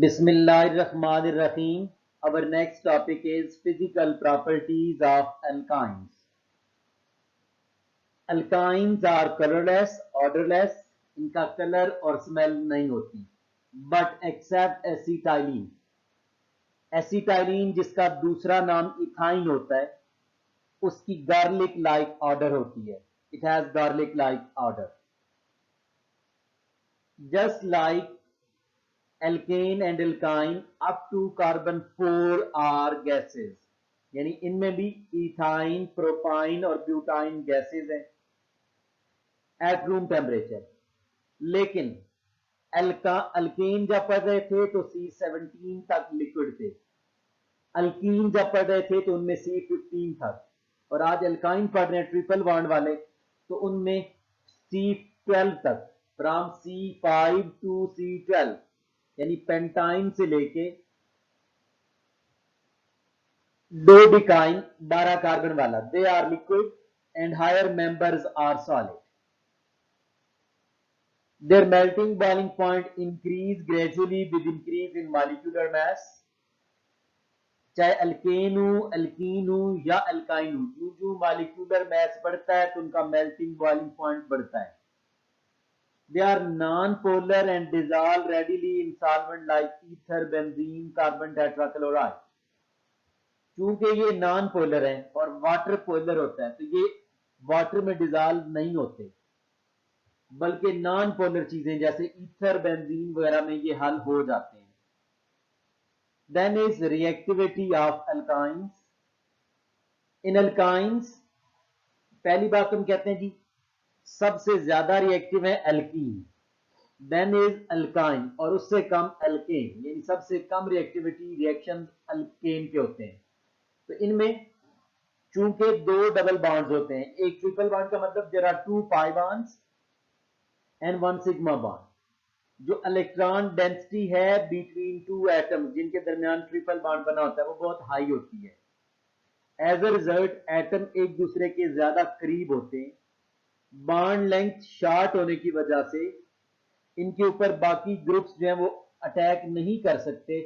Bismillahirrahmanirrahim. Our next topic is physical properties of alkynes. Alkynes are colorless, odorless, इनका colour और smell नहीं होती, but except acetylene. Acetylene जिसका दूसरा नाम इथाइन होता है, उसकी गार्लिक लाइक ऑर्डर होती है. It has garlic like order. Just like alkane and alkyne up to carbon 4 are gases. यानी इनमें भी इथाइन, प्रोपाइन और ब्यूटाइन गैसेस हैं एट रूम टेम्परेचर. लेकिन अल्केन जब पढ़ रहे थे तो C17 तक लिक्विड थे, अल्कीन जब पढ़ रहे थे तो उनमें C15 तक, और आज अल्काइन पढ़ रहे हैं ट्रिपल बॉन्ड वाले तो उनमें C12 तक. फ्रॉम C5 टू C12 यानी पेंटाइन से लेके डोडिकाइन 12 कार्बन वाला. They are liquid and higher members are solid. Their melting boiling point increase gradually with increase in molecular mass. चाहे अल्केन हो, अल्कीन हो या अल्काइन हो, जो जो मॉलिक्यूलर मास बढ़ता है तो उनका मेल्टिंग बॉइलिंग पॉइंट बढ़ता है. They are non-polar and dissolve readily in solvent like ether, benzene, carbon tetrachloride. क्योंकि ये नॉन पोलर है और वाटर पोलर होता है तो ये वाटर में डिजॉल्व नहीं होते, बल्कि नॉन पोलर चीजें जैसे ईथर, बेंजीन वगैरह में ये हल हो जाते हैं. Then is reactivity of alkynes. इन अल्काइंस पहली बात हम कहते हैं जी सबसे ज्यादा रिएक्टिव है अल्कीन, देन इज अल्काइन और उससे कम अल्केन, यानी सबसे कम रिएक्टिविटी रिएक्शन अल्केन के होते हैं. तो इनमें चूंकि दो डबल बॉन्ड्स होते हैं, एक ट्रिपल बॉन्ड का मतलब there are 2 pi bonds and 1 sigma bond. जो इलेक्ट्रॉन डेंसिटी है बिटवीन टू एटम्स जिनके दरमियान ट्रिपल बॉन्ड बना होता है वो बहुत हाई होती है. एज अ रिजल्ट एटम एक दूसरे के ज्यादा करीब होते हैं. बॉन्ड लेंथ शॉर्ट होने की वजह से इनके ऊपर बाकी ग्रुप्स जो हैं वो अटैक नहीं कर सकते,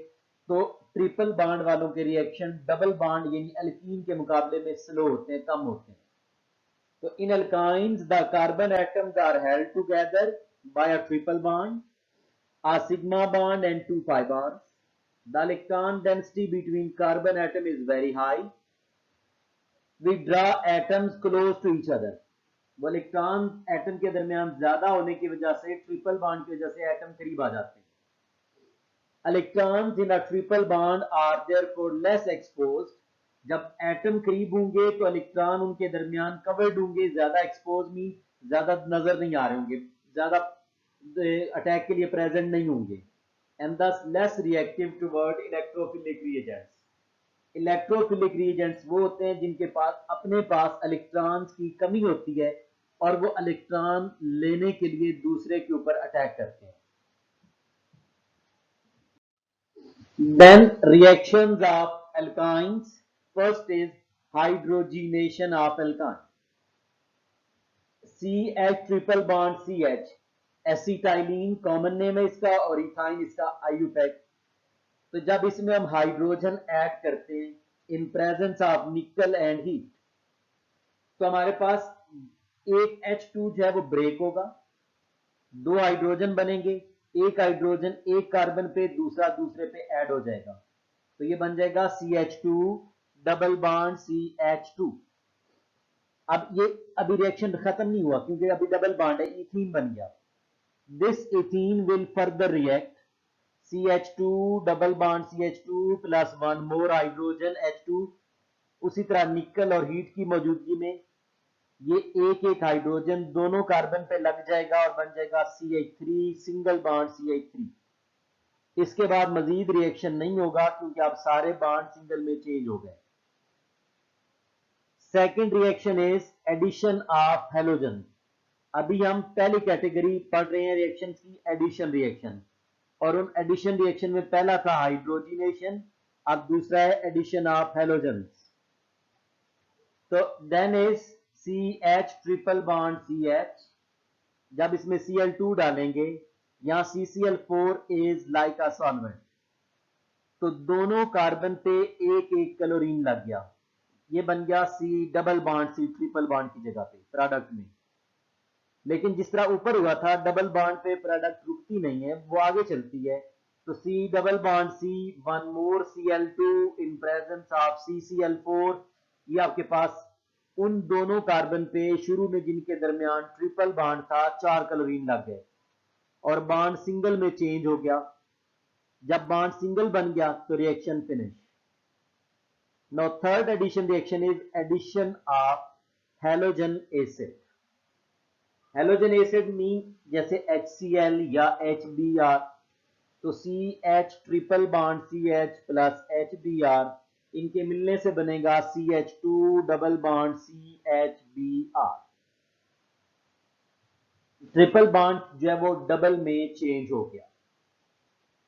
तो ट्रिपल बॉन्ड वालों के रिएक्शन डबल बॉन्ड यानी अल्कीन के मुकाबले में स्लो होते हैं, कम होते हैं. तो in alkynes the carbon atoms are held together by a triple bond, a sigma bond and 2 pi bonds. The electron density between carbon atom is very high. We draw atoms close to each other. वो electron atom के दरमियान ज्यादा होने की वजह से triple bond की वजह से एटम करीब आ जाते हैं. Electrons in a triple bond are therefore less exposed. जब एटम करीब होंगे तो इलेक्ट्रॉन उनके दरमियान कवर्ड होंगे, ज्यादा एक्सपोज मीन ज्यादा नजर नहीं आ रहे होंगे, ज्यादा अटैक के लिए प्रेजेंट नहीं होंगे. एंड दस less reactive toward electrophilic reagents. Electrophilic reagents वो होते हैं जिनके पास अपने पास इलेक्ट्रॉन्स की कमी होती है और वो इलेक्ट्रॉन लेने के लिए दूसरे के ऊपर अटैक करते हैं. Then reactions of alkynes. First is hydrogenation of alkyne. CH triple bond CH acetylene common name है इसका और इथाइन इसका आयुपैक. तो जब इसमें हम हाइड्रोजन ऐड करते हैं इन प्रेजेंस ऑफ निकल एंड हीट तो हमारे पास एक H2 जो है वो ब्रेक होगा, दो हाइड्रोजन बनेंगे, एक हाइड्रोजन एक कार्बन पे दूसरा दूसरे पे ऐड हो जाएगा तो ये बन जाएगा CH2 डबल बॉन्ड CH2. अब ये अभी रिएक्शन खत्म नहीं हुआ क्योंकि अभी डबल बॉन्ड है, इथीन बन गया. This ethene will further react CH2 double bond CH2 plus one more hydrogen H2. उसी तरह निकल और हीट की मौजूदगी में ये एक एक हाइड्रोजन दोनों कार्बन पे लग जाएगा और बन जाएगा CH3 सिंगल बॉन्ड CH3. इसके बाद मजीद रिएक्शन नहीं होगा क्योंकि अब सारे बॉन्ड सिंगल में चेंज हो गए. Second reaction is addition of halogen. अभी हम पहली कैटेगरी पढ़ रहे हैं रिएक्शन की, एडिशन रिएक्शन, और उन एडिशन रिएक्शन में पहला था हाइड्रोजिनेशन, अब दूसरा है एडिशन ऑफ हेलोजन्स. तो then is CH triple bond CH. जब इसमें Cl2 डालेंगे यहां CCl4 is like a solvent. तो दोनों कार्बन पे एक एक क्लोरीन लग गया, ये बन गया C double bond C triple bond की जगह पे प्रोडक्ट में। लेकिन जिस तरह ऊपर हुआ था डबल बॉन्ड पे प्रोडक्ट रुकती नहीं है, वो आगे चलती है। तो C double bond C, one more Cl2 in presence of CCl4, ये आपके पास उन दोनों कार्बन पे शुरू में जिनके दरमियान ट्रिपल बॉन्ड था 4 क्लोरीन लग गए और बॉन्ड सिंगल में चेंज हो गया। जब बॉन्ड सिंगल बन गया तो reaction finish. Now third addition reaction is addition of halogen acid. Halogen acid mean जैसे HCl या HBr, तो CH triple bond CH plus HBr, इनके मिलने से बनेगा CH2 double bond CHBr। Triple bond जो है वो डबल में चेंज हो गया।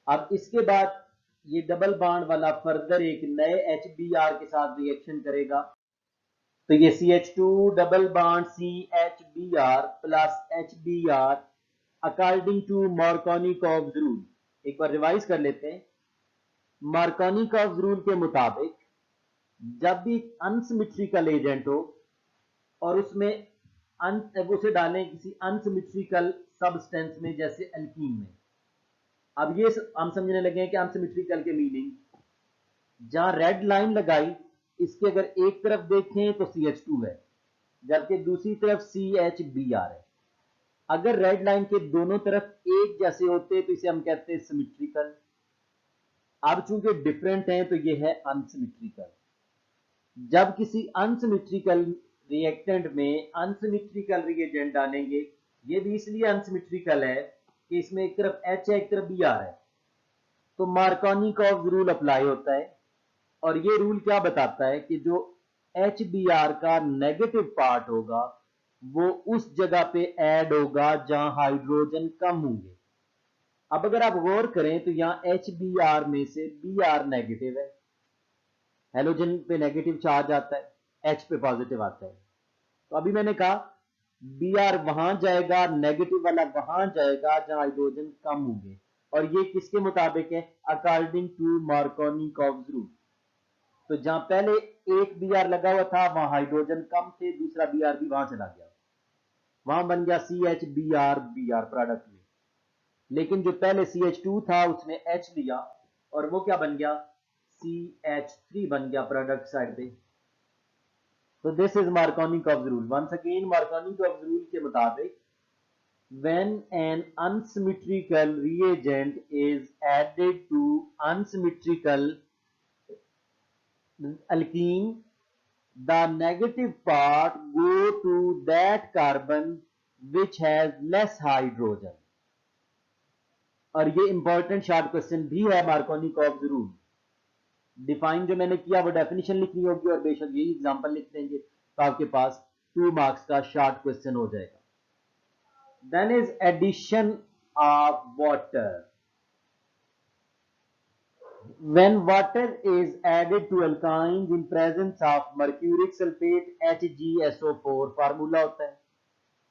अब इसके बाद ये डबल बॉन्ड वाला फर्दर एक नए HBr के साथ रिएक्शन करेगा, तो ये CH2 double bond CHBr plus HBr according to Markovnikov's rule. एक बार रिवाइज कर लेते हैं। मार्कोनिकॉव्स रूल के मुताबिक जब भी अनसिमेट्रिकल एजेंट हो और उसमें उसे डालें किसी अनसिमेट्रिकल सब्सटेंस में जैसे एल्कीन में। अब ये हम समझने लगे हैं कि अनसिमेट्रिकल के मीनिंग, जहां रेड लाइन लगाई इसके अगर एक तरफ देखें तो CH2 है, जबकि दूसरी तरफ CHBr है। अगर रेड लाइन के दोनों तरफ एक जैसे होते तो इसे हम कहते हैं सिमेट्रिकल। अब चूंकि डिफरेंट हैं तो ये है अनसिमेट्रिकल। जब किसी अनसिमेट्रिकल रिएक्टेंट में अनसिमेट्रिकल रिएजेंट डालेंगे, ये भी इसलिए अनसिमेट्रिकल है कि इसमें एक तरफ H है एक तरफ Br है, तो मार्कोनिकॉव्स रूल अप्लाई होता है। और ये रूल क्या बताता है कि जो HBr का नेगेटिव पार्ट होगा वो उस जगह पे ऐड होगा जहां हाइड्रोजन कम होंगे। अब अगर आप गौर करें तो यहां HBr में से Br नेगेटिव है, हेलोजन पे नेगेटिव चार्ज आता है, H पे पॉजिटिव आता है। तो अभी मैंने कहा Br वहां जाएगा, नेगेटिव वाला वहां जाएगा जहां हाइड्रोजन कम होंगे, और ये किसके मुताबिक है? According to Markovnikov's rule. तो जहां पहले एक Br लगा हुआ था वहां हाइड्रोजन कम थे, दूसरा Br भी वहां चला गया, वहां बन गया CHBr प्रोडक्ट में। लेकिन जो पहले CH2 था उसने H लिया और वो क्या बन गया? CH3 बन गया प्रोडक्ट साइड पे। तो this is Markovnikov's rule. Once again Markovnikov's rule के मुताबिक when an unsymmetrical reagent is added to unsymmetrical alkene, the negative part go to that carbon which has less hydrogen। और ये important short question भी है Markovnikov's rule. Define जो मैंने किया वो डेफिनेशन लिखनी होगी और बेशक यही एग्जांपल लिख देंगे तो आपके पास 2 मार्क्स का शॉर्ट क्वेश्चन हो जाएगा। Then is addition of water. When water is added to alkynes in presence of mercuric sulfate HgSO4, formula होता है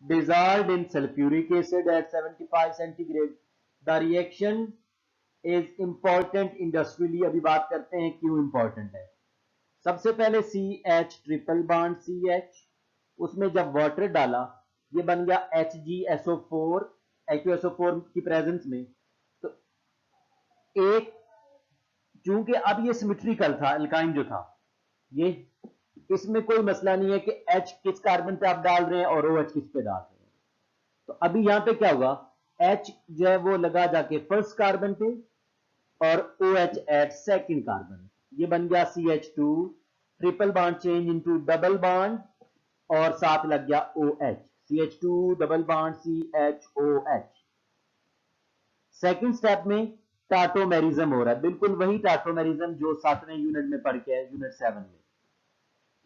dissolved in sulfuric acid at 75 centigrade, the reaction is important industrially। अभी बात करते हैं क्यों important है। सबसे पहले CH ट्रिपल बॉन्ड CH, उसमें जब वाटर डाला ये बन गया HgSO4, H2SO4 की प्रेजेंस में। तो एक चूंकि अब ये सिमेट्रिकल था, अल्काइन जो था ये, इसमें कोई मसला नहीं है कि H किस कार्बन पे आप डाल रहे हैं और OH किस पे डाल रहे हैं। तो अभी यहां पे क्या होगा, H जो है वो लगा जाके फर्स्ट कार्बन पे और OH एट सेकंड कार्बन, ये बन गया CH2 triple bond change into double bond और साथ लग गया OH, CH2 double bond CHOH। Second step में टाटोमेरिज्म हो रहा है, बिल्कुल वही टाटोमेरिज्म जो 7वें यूनिट में पढ़ के है, यूनिट 7 में।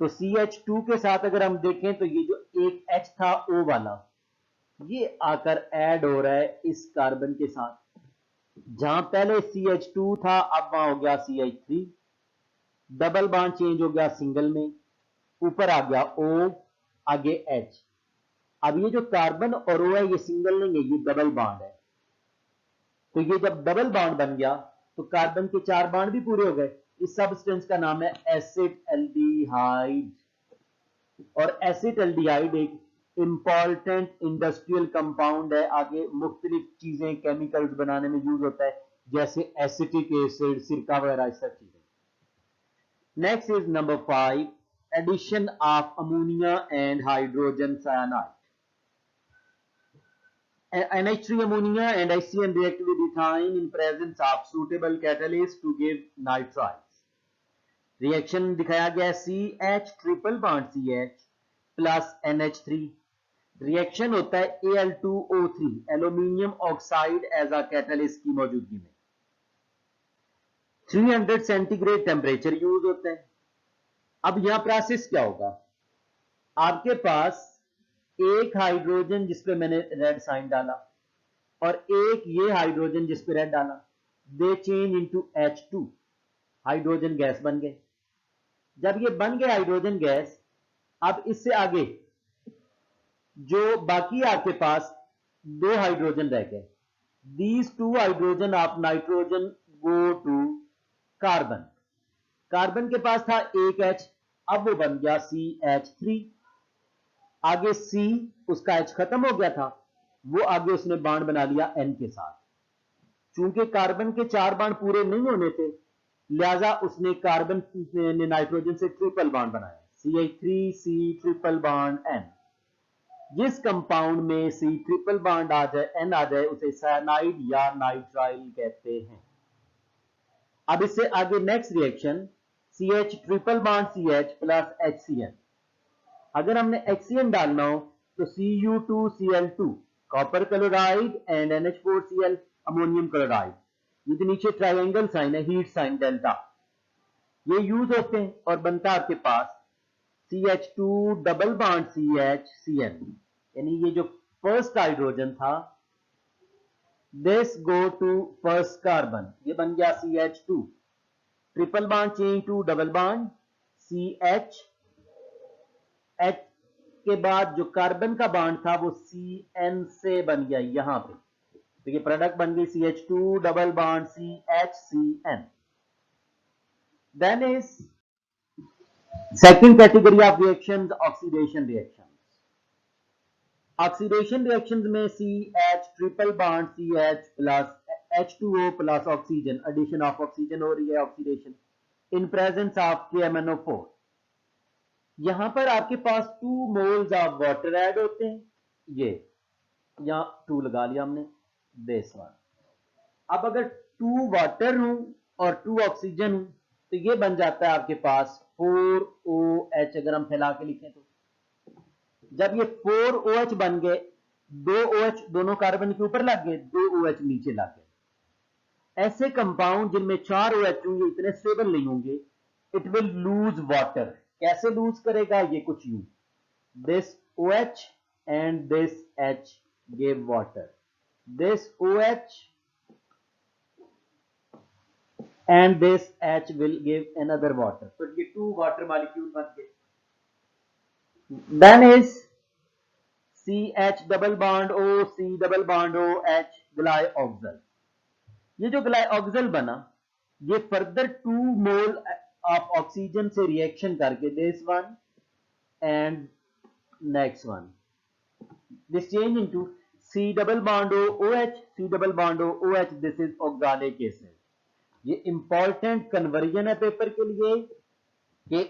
तो CH2 के साथ अगर हम देखें तो ये जो एक H था O वाला, ये आकर ऐड हो रहा है इस कार्बन के साथ। जहां पहले CH2 था अब वहां हो गया CH3, डबल बॉन्ड चेंज हो गया सिंगल में, ऊपर आ गया O, आगे H। अब ये जो कार्बन और O है ये सिंगल नहीं है, ये डबल बॉन्ड है। तो ये जब डबल बॉन्ड बन गया तो कार्बन के 4 बॉन्ड भी पूरे हो गए। इस सब्सटेंस का नाम है एसिटाल्डिहाइड। और एसिटाल्डिहाइड एक इंपॉर्टेंट इंडस्ट्रियल कंपाउंड है, आगे मुख्तलिफ चीजें केमिकल्स बनाने में यूज होता है, जैसे एसिटिक एसिड, सिरका वगैरह, इस सब चीजें। Next is number 5, addition of ammonia and hydrogen cyanide. NH3 ammonia and HCN react with ethane in presence of suitable catalyst to give nitriles. Reaction दिखाया गया CH triple bond CH plus NH3। Reaction होता है Al2O3 aluminium oxide as a catalyst की मौजूदगी में। 300 centigrade temperature use होता है। अब यहां प्रोसेस क्या होगा, आपके पास एक हाइड्रोजन जिसपे मैंने रेड साइन डाला और एक ये हाइड्रोजन जिसपे रेड डाला, दे change into H2, hydrogen gas बन गए। जब ये बन गए हाइड्रोजन गैस, अब इससे आगे जो बाकी आपके पास 2 हाइड्रोजन रह गए, these 2 hydrogen of nitrogen go to carbon. Carbon के पास था एक H, अब वो बन गया CH3। आगे C, उसका H खत्म हो गया था, वो आगे उसने बांड बना लिया N के साथ। चूंकि कार्बन के 4 बांड पूरे नहीं होने थे, लिहाजा उसने कार्बन ने नाइट्रोजन से ट्रिपल बांड बनाया, CH3C ट्रिपल बांड N। जिस कंपाउंड में C ट्रिपल बांड आ जाए, N आ जाए, उसे साइनाइड या नाइट्राइल कहते हैं। अब इससे आगे next reaction CH triple bond CH plus HCN। अगर हमने HCN डालना हो तो Cu2Cl2 copper chloride and NH4Cl ammonium chloride. ये जो नीचे ट्रायंगल साइन है, हीट साइन डेल्टा, ये यूज होते हैं और बनता है आपके पास CH2 double bond CH Cn। यानी ये जो फर्स्ट हाइड्रोजन था, this go to first carbon, ये बन गया CH2 triple bond change to double bond CH। H के बाद जो कार्बन का बॉन्ड था वो CN से बन गया यहां पे, तो ये प्रोडक्ट बन गई CH2 double bond CHCN। Then is second category of reactions, oxidation reactions. Oxidation reactions में CH triple bond CH plus H2O plus oxygen, addition of oxygen हो रही है, oxidation in presence of KMnO4। यहां पर आपके पास 2 मोल्स ऑफ वाटर ऐड होते हैं, ये यहां 2 लगा लिया हमने, दिस वन। अब अगर 2 वाटर हूं और 2 ऑक्सीजन हूं तो ये बन जाता है आपके पास 4OH। अगर हम फैला के लिखें तो जब ये 4OH बन गए, 2OH दोनों कार्बन के ऊपर लग गए, 2OH नीचे लग गए। ऐसे कंपाउंड जिनमें 4OH होंगे इतने स्टेबल नहीं होंगे, इट विल लूज वाटर। कैसे लूज करेगा, ये कुछ यूं, this OH and this H give water, this OH and this H will give another water, तो ये 2 वाटर मॉलिक्यूल बन गए। then is CH double bond O C double bond O H ग्लाइऑक्सल। ये जो ग्लाइऑक्सल बना, ये फर्दर 2 मोल ऑफ ऑक्सीजन से reaction करके this one and next one, this change into C double bond O OH, C double bond O OH, this is oxalic acid. ये important conversion है paper के लिए कि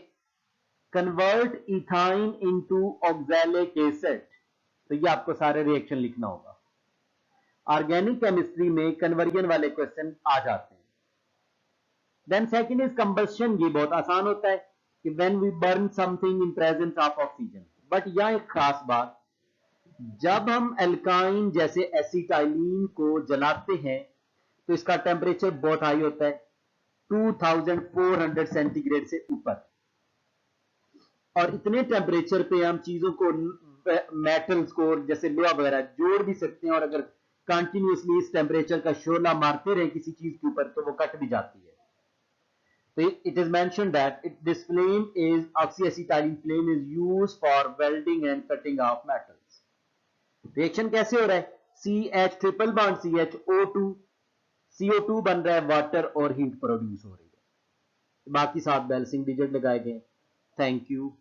convert ethyne into oxalic acid, तो ये आपको सारे रिएक्शन लिखना होगा। ऑर्गेनिक केमिस्ट्री में कन्वर्जन वाले क्वेश्चन आ जाते हैं। Then second is combustion. ये बहुत आसान होता है कि when we burn something in presence of oxygen, but यहां एक खास बात, जब हम एल्काइन जैसे एसिटाइलिन को जलाते हैं तो इसका टेम्परेचर बहुत हाई होता है, 2400 सेंटीग्रेड से ऊपर। और इतने टेम्परेचर पे हम चीजों को, मेटल्स को जैसे लोहा वगैरह जोड़ भी सकते हैं, और अगर कंटिन्यूअसली इस टेम्परेचर का शोला मारते रहे किसी चीज के ऊपर तो वो कट भी जाती है। तो it is mention that this flame is oxyacetylene flame is used for welding and cutting of metals. Reaction कैसे हो रहा है, CH triple bond CH O2 CO2 बन रहा है वाटर और हीट प्रोड्यूस हो रही है। बाकी 7 बैलेंसिंग डिजिट लगाए गए। Thank you.